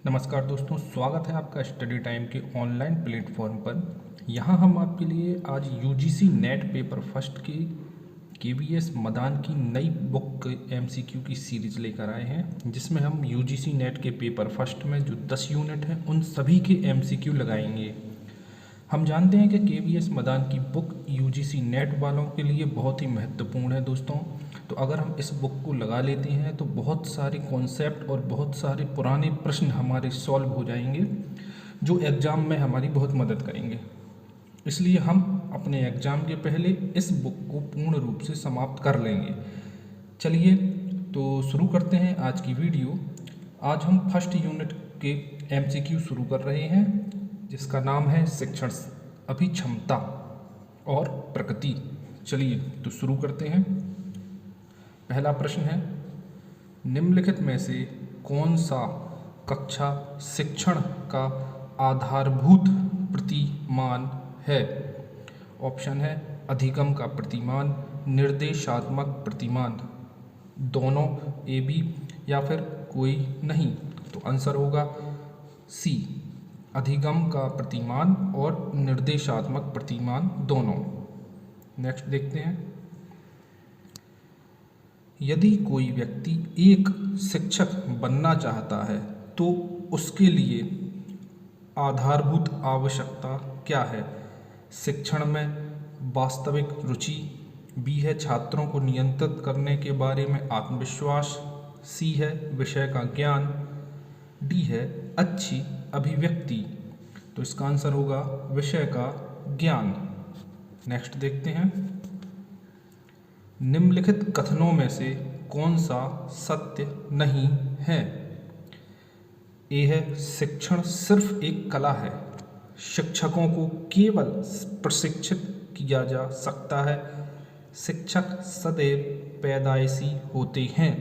नमस्कार दोस्तों, स्वागत है आपका स्टडी टाइम के ऑनलाइन प्लेटफॉर्म पर। यहाँ हम आपके लिए आज यूजीसी नेट पेपर फर्स्ट की केवीएस मदान की नई बुक एमसीक्यू की सीरीज लेकर आए हैं, जिसमें हम यूजीसी नेट के पेपर फर्स्ट में जो 10 यूनिट हैं उन सभी के एमसीक्यू लगाएंगे। हम जानते हैं कि केवीएस मदान की बुक यूजीसी नेट वालों के लिए बहुत ही महत्वपूर्ण है दोस्तों। तो अगर हम इस बुक को लगा लेते हैं तो बहुत सारे कॉन्सेप्ट और बहुत सारे पुराने प्रश्न हमारे सॉल्व हो जाएंगे, जो एग्ज़ाम में हमारी बहुत मदद करेंगे। इसलिए हम अपने एग्ज़ाम के पहले इस बुक को पूर्ण रूप से समाप्त कर लेंगे। चलिए तो शुरू करते हैं आज की वीडियो। आज हम फर्स्ट यूनिट के एमसीक्यू शुरू कर रहे हैं, जिसका नाम है शिक्षण अभिक्षमता और प्रगति। चलिए तो शुरू करते हैं। पहला प्रश्न है, निम्नलिखित में से कौन सा कक्षा शिक्षण का आधारभूत प्रतिमान है? ऑप्शन है अधिगम का प्रतिमान, निर्देशात्मक प्रतिमान, दोनों ए बी या फिर कोई नहीं। तो आंसर होगा सी, अधिगम का प्रतिमान और निर्देशात्मक प्रतिमान दोनों। नेक्स्ट देखते हैं, यदि कोई व्यक्ति एक शिक्षक बनना चाहता है तो उसके लिए आधारभूत आवश्यकता क्या है? शिक्षण में वास्तविक रुचि, बी है छात्रों को नियंत्रित करने के बारे में आत्मविश्वास, सी है विषय का ज्ञान, डी है अच्छी अभिव्यक्ति। तो इसका आंसर होगा विषय का ज्ञान। नेक्स्ट देखते हैं, निम्नलिखित कथनों में से कौन सा सत्य नहीं है? ए है शिक्षण सिर्फ एक कला है, शिक्षकों को केवल प्रशिक्षित किया जा सकता है, शिक्षक सदैव पैदाइशी होते हैं।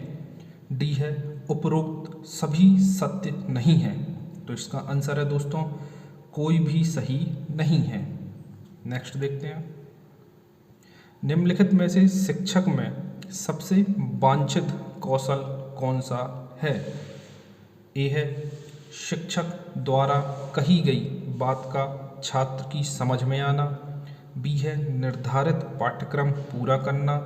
डी है उपरोक्त सभी सत्य नहीं है। तो इसका आंसर है दोस्तों कोई भी सही नहीं है। नेक्स्ट देखते हैं, निम्नलिखित में से शिक्षक में सबसे वांछित कौशल कौन सा है? ए है शिक्षक द्वारा कही गई बात का छात्र की समझ में आना, बी है निर्धारित पाठ्यक्रम पूरा करना,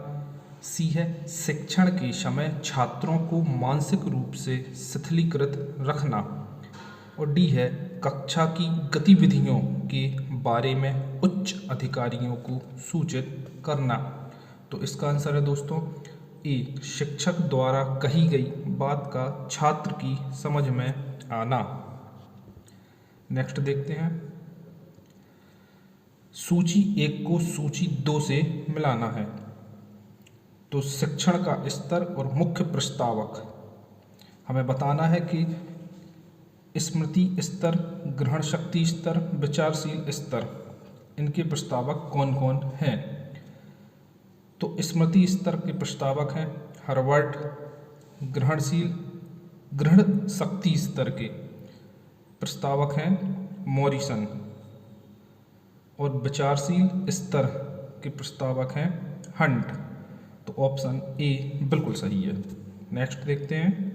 सी है शिक्षण के समय छात्रों को मानसिक रूप से शिथिलीकृत रखना, और डी है कक्षा की गतिविधियों के बारे में उच्च अधिकारियों को सूचित करना। तो इसका आंसर है दोस्तों ए, शिक्षक द्वारा कही गई बात का छात्र की समझ में आना। नेक्स्ट देखते हैं, सूची 1 को सूची 2 से मिलाना है। तो शिक्षण का स्तर और मुख्य प्रस्तावक हमें बताना है कि स्मृति स्तर, ग्रहण शक्ति स्तर, विचारशील स्तर, इनके प्रस्तावक कौन कौन हैं? तो स्मृति स्तर के प्रस्तावक हैं हर्वर्ट, ग्रहण शक्ति स्तर के प्रस्तावक हैं मॉरिसन, और विचारशील स्तर के प्रस्तावक हैं हंट। तो ऑप्शन ए बिल्कुल सही है। नेक्स्ट देखते हैं,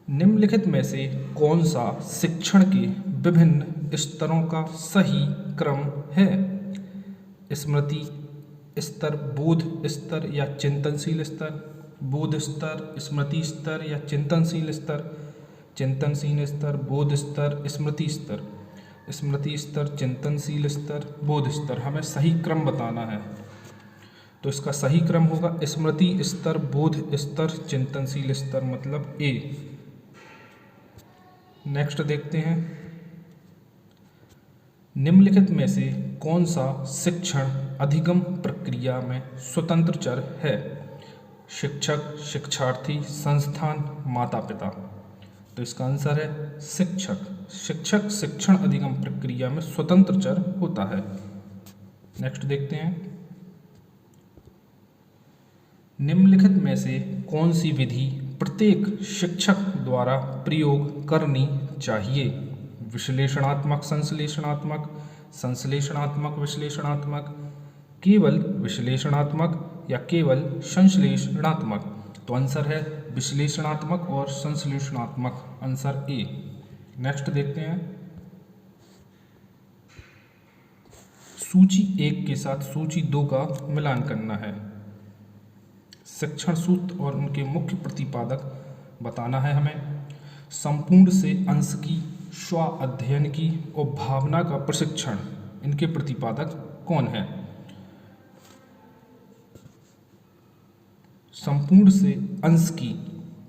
निम्नलिखित में से कौन सा शिक्षण के विभिन्न स्तरों का सही क्रम है? स्मृति स्तर, बोध स्तर या चिंतनशील स्तर, बोध स्तर, स्मृति स्तर या चिंतनशील स्तर, चिंतनशील स्तर, बोध स्तर, स्मृति स्तर, स्मृति स्तर, चिंतनशील स्तर, बोध स्तर। हमें सही क्रम बताना है। तो इसका सही क्रम होगा स्मृति स्तर, बोध स्तर, चिंतनशील स्तर, मतलब ए। नेक्स्ट देखते हैं, निम्नलिखित में से कौन सा शिक्षण अधिगम प्रक्रिया में स्वतंत्र चर है? शिक्षक, शिक्षार्थी, संस्थान, माता पिता। तो इसका आंसर है शिक्षक। शिक्षक शिक्षण अधिगम प्रक्रिया में स्वतंत्र चर होता है। नेक्स्ट देखते हैं, निम्नलिखित में से कौन सी विधि प्रत्येक शिक्षक द्वारा प्रयोग करनी चाहिए? विश्लेषणात्मक, संश्लेषणात्मक, संश्लेषणात्मक विश्लेषणात्मक, केवल विश्लेषणात्मक या केवल संश्लेषणात्मक। तो आंसर है विश्लेषणात्मक और संश्लेषणात्मक, आंसर ए। नेक्स्ट देखते हैं, सूची 1 के साथ सूची 2 का मिलान करना है। शिक्षण सूत्र और उनके मुख्य प्रतिपादक बताना है हमें। संपूर्ण से अंश की, स्व अध्ययन की और भावना का प्रशिक्षण, इनके प्रतिपादक कौन है? संपूर्ण से अंश की,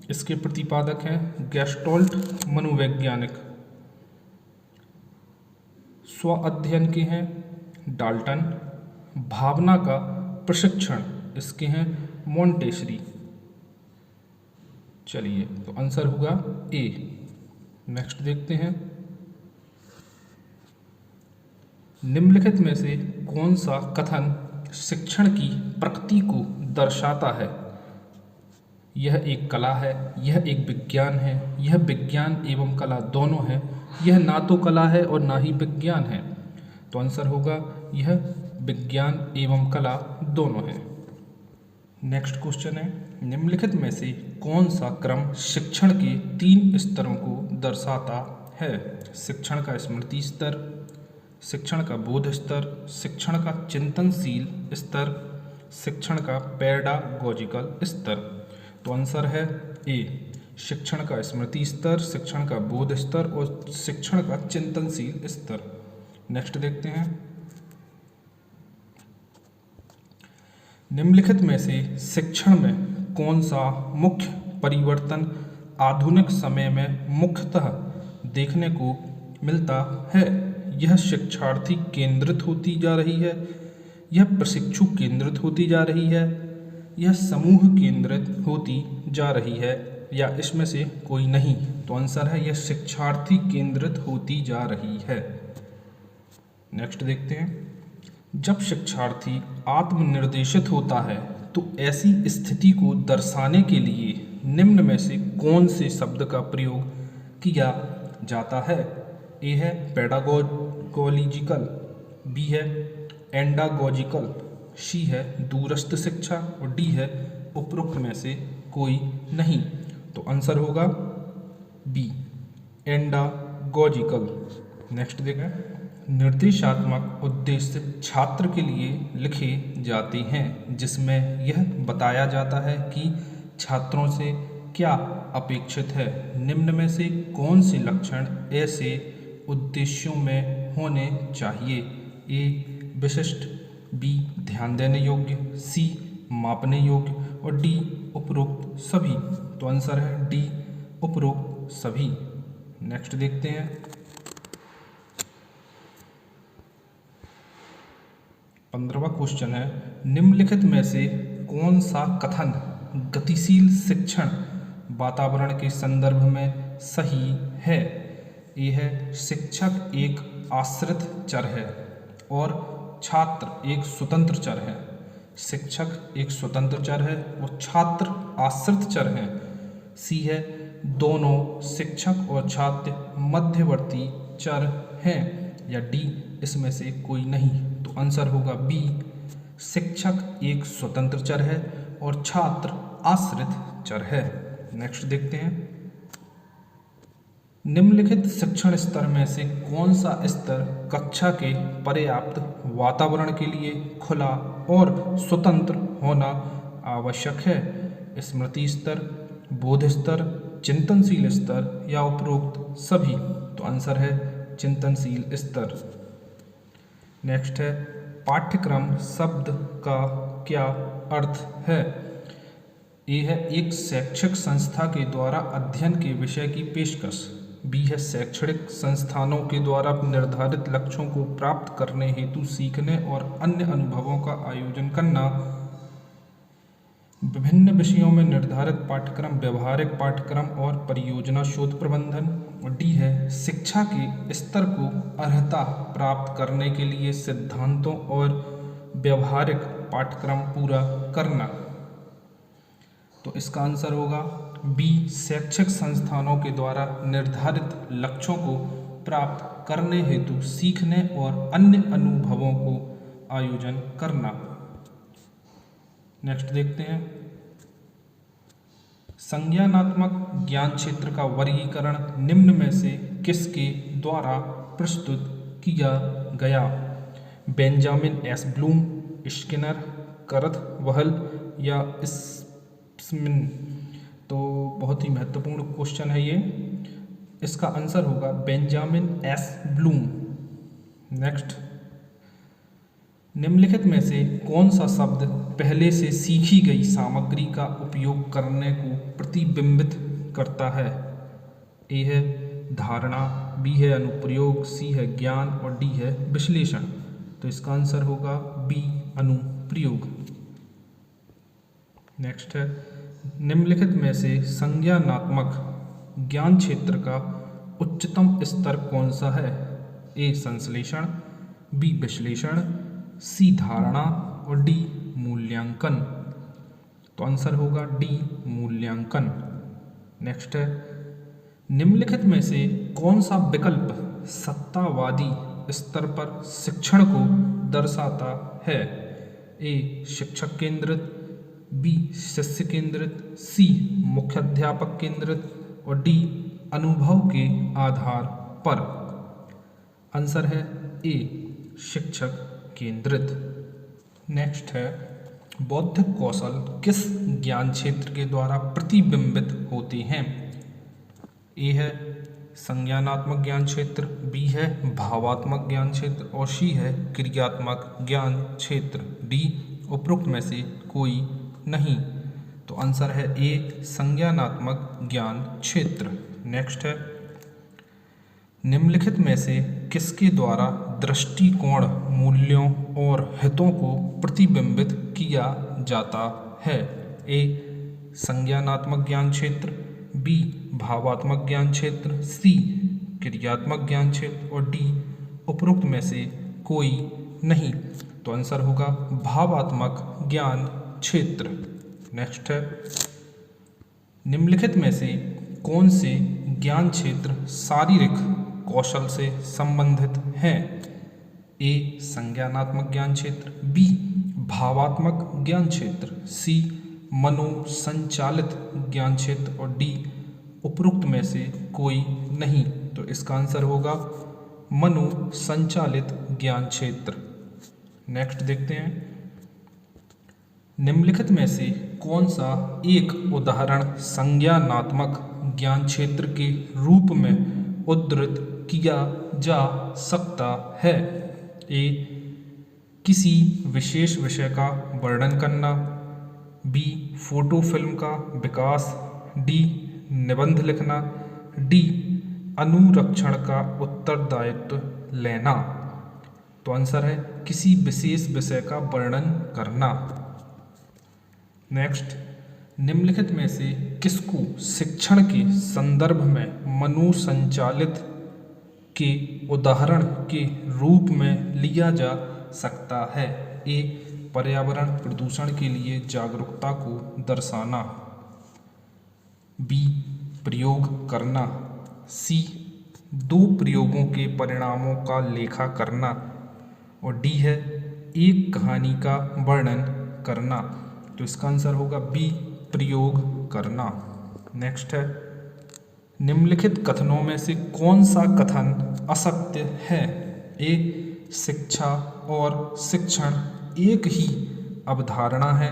इसके प्रतिपादक हैं गेस्टोल्ट मनोवैज्ञानिक। स्व अध्ययन के हैं डाल्टन। भावना का प्रशिक्षण, इसके हैं मोंटेसरी। चलिए, तो आंसर होगा ए। नेक्स्ट देखते हैं, निम्नलिखित में से कौन सा कथन शिक्षण की प्रकृति को दर्शाता है? यह एक कला है, यह एक विज्ञान है, यह विज्ञान एवं कला दोनों है, यह ना तो कला है और ना ही विज्ञान है। तो आंसर होगा यह विज्ञान एवं कला दोनों है। नेक्स्ट क्वेश्चन है, निम्नलिखित में से कौन सा क्रम शिक्षण के 3 स्तरों को दर्शाता है? शिक्षण का स्मृति स्तर, शिक्षण का बोध स्तर, शिक्षण का चिंतनशील स्तर, शिक्षण का पेडागोजिकल स्तर। तो आंसर है ए, शिक्षण का स्मृति स्तर, शिक्षण का बोध स्तर और शिक्षण का चिंतनशील स्तर। नेक्स्ट देखते हैं, निम्नलिखित में से शिक्षण में कौन सा मुख्य परिवर्तन आधुनिक समय में मुख्यतः देखने को मिलता है? यह शिक्षार्थी केंद्रित होती जा रही है, यह प्रशिक्षु केंद्रित होती जा रही है, यह समूह केंद्रित होती जा रही है, या इसमें से कोई नहीं? तो आंसर है यह शिक्षार्थी केंद्रित होती जा रही है। नेक्स्ट देखते हैं, जब शिक्षार्थी आत्मनिर्देशित होता है तो ऐसी स्थिति को दर्शाने के लिए निम्न में से कौन से शब्द का प्रयोग किया जाता है? ए है पेडागोजिकल, बी है एंडागोजिकल, सी है दूरस्थ शिक्षा और डी है उपरोक्त में से कोई नहीं। तो आंसर होगा बी, एंडागोजिकल। नेक्स्ट देखें, निर्देशात्मक उद्देश्य छात्र के लिए लिखे जाते हैं जिसमें यह बताया जाता है कि छात्रों से क्या अपेक्षित है। निम्न में से कौन से लक्षण ऐसे उद्देश्यों में होने चाहिए? ए विशिष्ट, बी ध्यान देने योग्य, सी मापने योग्य और डी उपरोक्त सभी। तो आंसर है डी, उपरोक्त सभी। नेक्स्ट देखते हैं, 15वां क्वेश्चन है, निम्नलिखित में से कौन सा कथन गतिशील शिक्षण वातावरण के संदर्भ में सही है? ए है शिक्षक एक आश्रित चर है और छात्र एक स्वतंत्र चर है। शिक्षक एक स्वतंत्र चर है और छात्र आश्रित चर है। सी है दोनों शिक्षक और छात्र मध्यवर्ती चर हैं, या डी इसमें से कोई नहीं? तो आंसर होगा बी, शिक्षक एक स्वतंत्र चर है और छात्र आश्रित चर है। नेक्स्ट देखते हैं, निम्नलिखित शिक्षण स्तर में से कौन सा स्तर कक्षा के पर्याप्त वातावरण के लिए खुला और स्वतंत्र होना आवश्यक है? स्मृति स्तर, बोध स्तर, चिंतनशील स्तर या उपरोक्त सभी? तो आंसर है चिंतनशील स्तर। नेक्स्ट है, पाठ्यक्रम शब्द का क्या अर्थ है? ए है एक शैक्षिक संस्था के द्वारा अध्ययन के विषय की पेशकश, बी है शैक्षणिक संस्थानों के द्वारा निर्धारित लक्ष्यों को प्राप्त करने हेतु सीखने और अन्य अनुभवों का आयोजन करना, विभिन्न विषयों में निर्धारित पाठ्यक्रम, व्यवहारिक पाठ्यक्रम और परियोजना शोध प्रबंधन, और डी है शिक्षा के स्तर को अर्हता प्राप्त करने के लिए सिद्धांतों और व्यवहारिक पाठ्यक्रम पूरा करना। तो इसका आंसर होगा बी, शैक्षिक संस्थानों के द्वारा निर्धारित लक्ष्यों को प्राप्त करने हेतु सीखने और अन्य अनुभवों को आयोजन करना। नेक्स्ट देखते हैं, संज्ञानात्मक ज्ञान क्षेत्र का वर्गीकरण निम्न में से किसके द्वारा प्रस्तुत किया गया? बेंजामिन एस ब्लूम, स्किनर, करथवहल या स्मिन? तो बहुत ही महत्वपूर्ण क्वेश्चन है ये। इसका आंसर होगा बेंजामिन एस ब्लूम। नेक्स्ट, निम्नलिखित में से कौन सा शब्द पहले से सीखी गई सामग्री का उपयोग करने को प्रतिबिंबित करता है? ए है धारणा, बी है अनुप्रयोग, सी है ज्ञान और डी है विश्लेषण। तो इसका आंसर होगा बी अनुप्रयोग। नेक्स्ट है, निम्नलिखित में से संज्ञानात्मक ज्ञान क्षेत्र का उच्चतम स्तर कौन सा है? ए संश्लेषण, बी विश्लेषण, सी धारणा और डी मूल्यांकन। तो आंसर होगा डी मूल्यांकन। नेक्स्ट है, निम्नलिखित में से कौन सा विकल्प सत्तावादी स्तर पर शिक्षण को दर्शाता है? ए शिक्षक केंद्रित, बी शिष्य केंद्रित, सी मुख्याध्यापक केंद्रित और डी अनुभव के आधार पर। आंसर है ए शिक्षक केंद्रित। नेक्स्ट है, बौद्धिक कौशल किस ज्ञान क्षेत्र के द्वारा प्रतिबिंबित होते हैं? ए है संज्ञानात्मक ज्ञान क्षेत्र, बी है भावात्मक ज्ञान क्षेत्र और सी है क्रियात्मक ज्ञान क्षेत्र। डी उपरोक्त में से कोई नहीं। तो आंसर है ए संज्ञानात्मक ज्ञान क्षेत्र। नेक्स्ट है, निम्नलिखित में से किसके द्वारा दृष्टिकोण, मूल्यों और हितों को प्रतिबिंबित किया जाता है? ए संज्ञानात्मक ज्ञान क्षेत्र, बी भावात्मक ज्ञान क्षेत्र, सी क्रियात्मक ज्ञान क्षेत्र और डी उपरोक्त में से कोई नहीं। तो आंसर होगा भावात्मक ज्ञान क्षेत्र। नेक्स्ट है, निम्नलिखित में से कौन से ज्ञान क्षेत्र शारीरिक कौशल से संबंधित हैं? ए संज्ञानात्मक ज्ञान क्षेत्र, बी भावात्मक ज्ञान क्षेत्र, सी मनोसंचालित ज्ञान क्षेत्र और डी उपरोक्त में से कोई नहीं। तो इसका आंसर होगा मनोसंचालित ज्ञान क्षेत्र। नेक्स्ट देखते हैं, निम्नलिखित में से कौन सा एक उदाहरण संज्ञानात्मक ज्ञान क्षेत्र के रूप में उद्धृत किया जा सकता है? ए किसी विशेष विषय का वर्णन करना, बी फोटो फिल्म का विकास, डी निबंध लिखना, डी अनुरक्षण का उत्तरदायित्व लेना। तो आंसर है किसी विशेष विषय का वर्णन करना। नेक्स्ट, निम्नलिखित में से किसको शिक्षण के संदर्भ में मनोसंचालित के उदाहरण के रूप में लिया जा सकता है? ए पर्यावरण प्रदूषण के लिए जागरूकता को दर्शाना, बी प्रयोग करना, सी दो प्रयोगों के परिणामों का लेखा करना और डी है एक कहानी का वर्णन करना। तो इसका आंसर होगा बी प्रयोग करना। नेक्स्ट है, निम्नलिखित कथनों में से कौन सा कथन असत्य है? ए शिक्षा और शिक्षण एक ही अवधारणा है,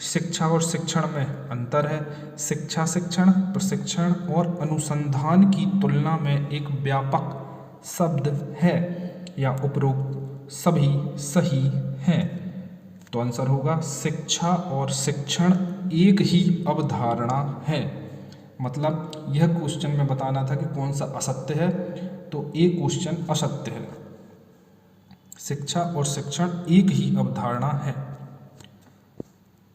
शिक्षा और शिक्षण में अंतर है, शिक्षा शिक्षण प्रशिक्षण और अनुसंधान की तुलना में एक व्यापक शब्द है, या उपरोक्त सभी सही हैं। तो आंसर होगा शिक्षा और शिक्षण एक ही अवधारणा है। मतलब यह क्वेश्चन में बताना था कि कौन सा असत्य है, तो एक क्वेश्चन असत्य है। शिक्षा और शिक्षण एक ही अवधारणा है।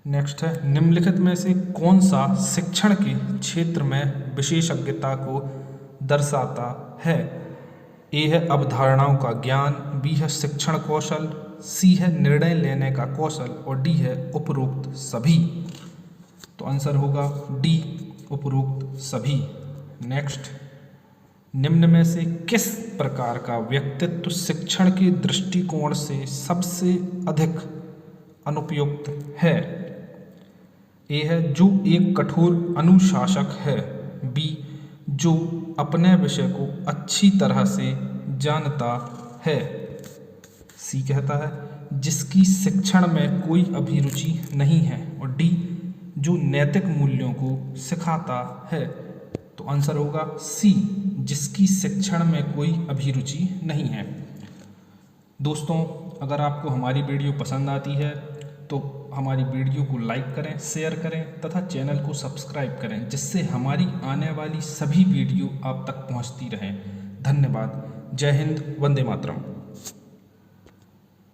नेक्स्ट है, निम्नलिखित में से कौन सा शिक्षण के क्षेत्र में विशेषज्ञता को दर्शाता है? ए है अवधारणाओं का ज्ञान, बी है शिक्षण कौशल, सी है निर्णय लेने का कौशल और डी है उपरोक्त सभी। तो आंसर होगा डी उपरोक्त सभी। नेक्स्ट, निम्न में से किस प्रकार का व्यक्तित्व शिक्षण के दृष्टिकोण से सबसे अधिक अनुपयुक्त है? ए है जो एक कठोर अनुशासक है। बी जो अपने विषय को अच्छी तरह से जानता है। सी कहता है जिसकी शिक्षण में कोई अभिरुचि नहीं है। और डी जो नैतिक मूल्यों को सिखाता है। तो आंसर होगा सी जिसकी शिक्षण में कोई अभिरुचि नहीं है। दोस्तों, अगर आपको हमारी वीडियो पसंद आती है तो हमारी वीडियो को लाइक करें, शेयर करें तथा चैनल को सब्सक्राइब करें, जिससे हमारी आने वाली सभी वीडियो आप तक पहुंचती रहें। धन्यवाद। जय हिंद। वंदे मातरम।